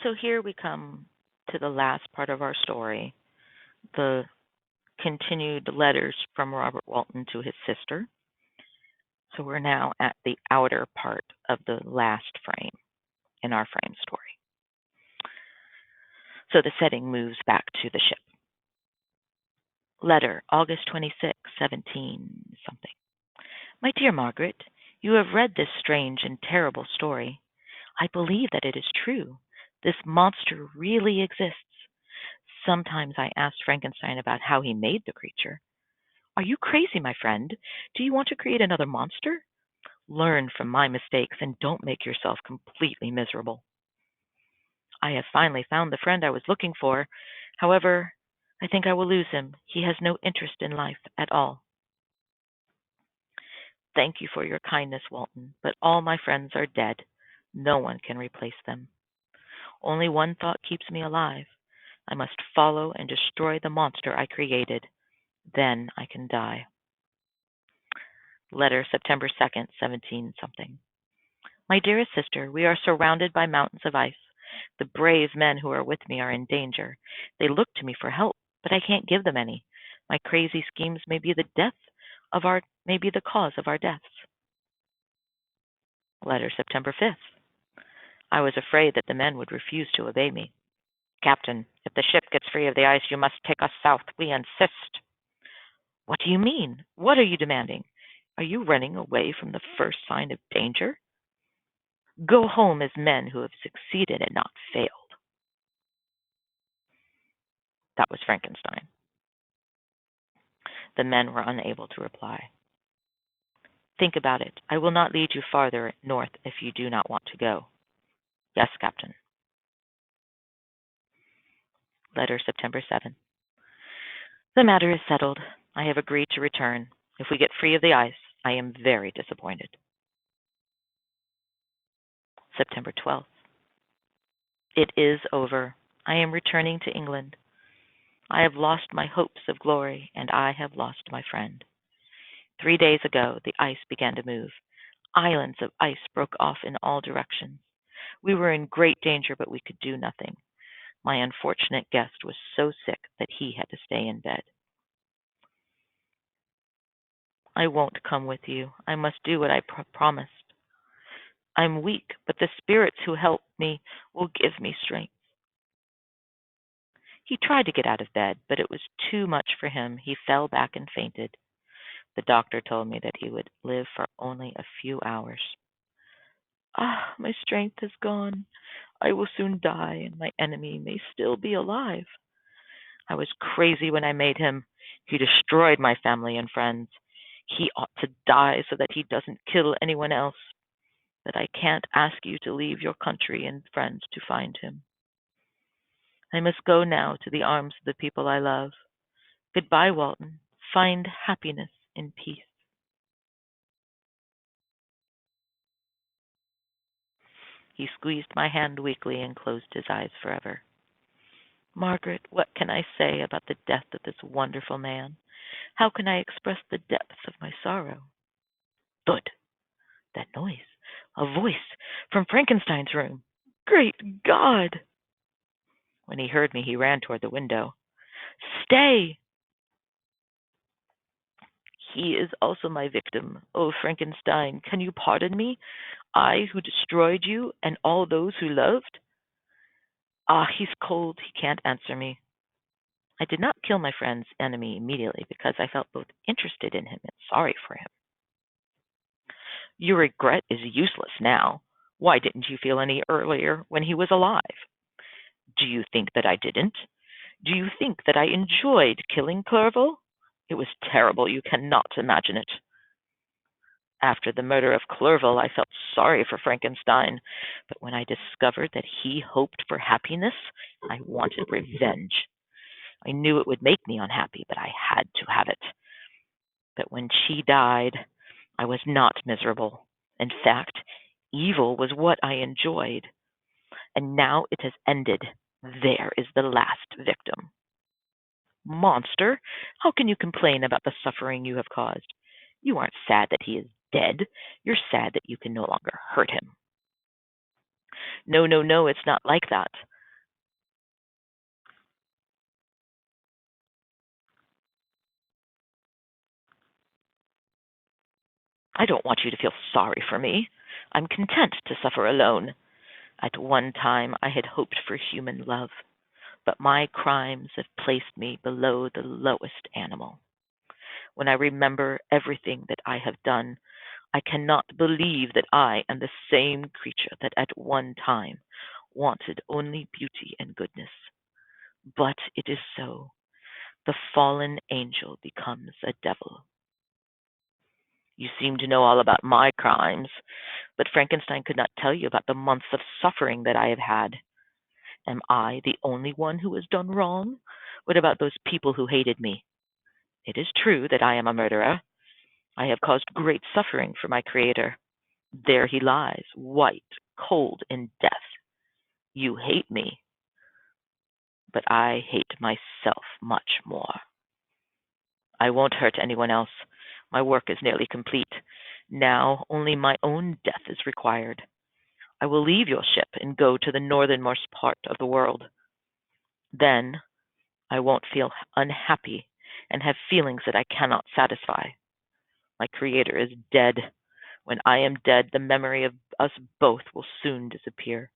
So here we come to the last part of our story, the continued letters from Robert Walton to his sister. So we're now at the outer part of the last frame in our frame story. So the setting moves back to the ship. Letter, August 26, 17 something. My dear Margaret, you have read this strange and terrible story. I believe that it is true. This monster really exists. Sometimes I ask Frankenstein about how he made the creature. Are you crazy, my friend? Do you want to create another monster? Learn from my mistakes and don't make yourself completely miserable. I have finally found the friend I was looking for. However, I think I will lose him. He has no interest in life at all. Thank you for your kindness, Walton, but all my friends are dead. No one can replace them. Only one thought keeps me alive. I must follow and destroy the monster I created. Then I can die. Letter, September 2nd, 17 something. My dearest sister, we are surrounded by mountains of ice. The brave men who are with me are in danger. They look to me for help, but I can't give them any. My crazy schemes may be the cause of our deaths. Letter, September 5th. I was afraid that the men would refuse to obey me. Captain, if the ship gets free of the ice, you must take us south. We insist. What do you mean? What are you demanding? Are you running away from the first sign of danger? Go home as men who have succeeded and not failed. That was Frankenstein. The men were unable to reply. Think about it. I will not lead you farther north if you do not want to go. Yes, Captain. Letter, September 7th. The matter is settled. I have agreed to return. If we get free of the ice, I am very disappointed. September 12th. It is over. I am returning to England. I have lost my hopes of glory, and I have lost my friend. 3 days ago, the ice began to move. Islands of ice broke off in all directions. We were in great danger, but we could do nothing. My unfortunate guest was so sick that he had to stay in bed. I won't come with you. I must do what I promised. I'm weak, but the spirits who help me will give me strength. He tried to get out of bed, but it was too much for him. He fell back and fainted. The doctor told me that he would live for only a few hours. Ah, my strength is gone. I will soon die, and my enemy may still be alive. I was crazy when I made him. He destroyed my family and friends. He ought to die so that he doesn't kill anyone else. But I can't ask you to leave your country and friends to find him. I must go now to the arms of the people I love. Goodbye, Walton. Find happiness in peace. He squeezed my hand weakly and closed his eyes forever. Margaret, what can I say about the death of this wonderful man? How can I express the depths of my sorrow? Thud! That noise! A voice from Frankenstein's room! Great God! When he heard me, he ran toward the window. Stay! He is also my victim. Oh, Frankenstein, can you pardon me? I who destroyed you and all those who loved? Ah, he's cold. He can't answer me. I did not kill my friend's enemy immediately because I felt both interested in him and sorry for him. Your regret is useless now. Why didn't you feel any earlier when he was alive? Do you think that I didn't? Do you think that I enjoyed killing Clerval? It was terrible. You cannot imagine it. After the murder of Clerval, I felt sorry for Frankenstein, but when I discovered that he hoped for happiness, I wanted revenge. I knew it would make me unhappy, but I had to have it. But when she died, I was not miserable. In fact, evil was what I enjoyed. And now it has ended. There is the last victim. Monster, how can you complain about the suffering you have caused? You aren't sad that he is dead. You're sad that you can no longer hurt him. No, no, no, it's not like that. I don't want you to feel sorry for me. I'm content to suffer alone. At one time I had hoped for human love, but my crimes have placed me below the lowest animal. When I remember everything that I have done, I cannot believe that I am the same creature that at one time wanted only beauty and goodness. But it is so. The fallen angel becomes a devil. You seem to know all about my crimes, but Frankenstein could not tell you about the months of suffering that I have had. Am I the only one who has done wrong? What about those people who hated me? It is true that I am a murderer. I have caused great suffering for my Creator. There he lies, white, cold in death. You hate me, but I hate myself much more. I won't hurt anyone else. My work is nearly complete. Now only my own death is required. I will leave your ship and go to the northernmost part of the world. Then I won't feel unhappy and have feelings that I cannot satisfy. My Creator is dead. When I am dead, the memory of us both will soon disappear.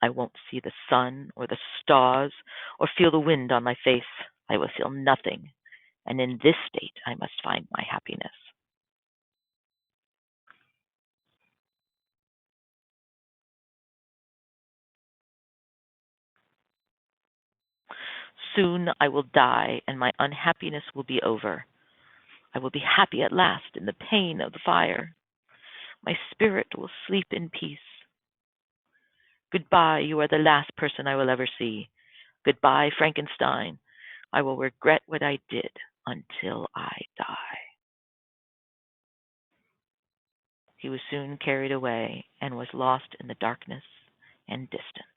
I won't see the sun or the stars or feel the wind on my face. I will feel nothing, and in this state I must find my happiness. Soon I will die, and my unhappiness will be over. I will be happy at last in the pain of the fire. My spirit will sleep in peace. Goodbye, you are the last person I will ever see. Goodbye, Frankenstein. I will regret what I did until I die. He was soon carried away and was lost in the darkness and distance.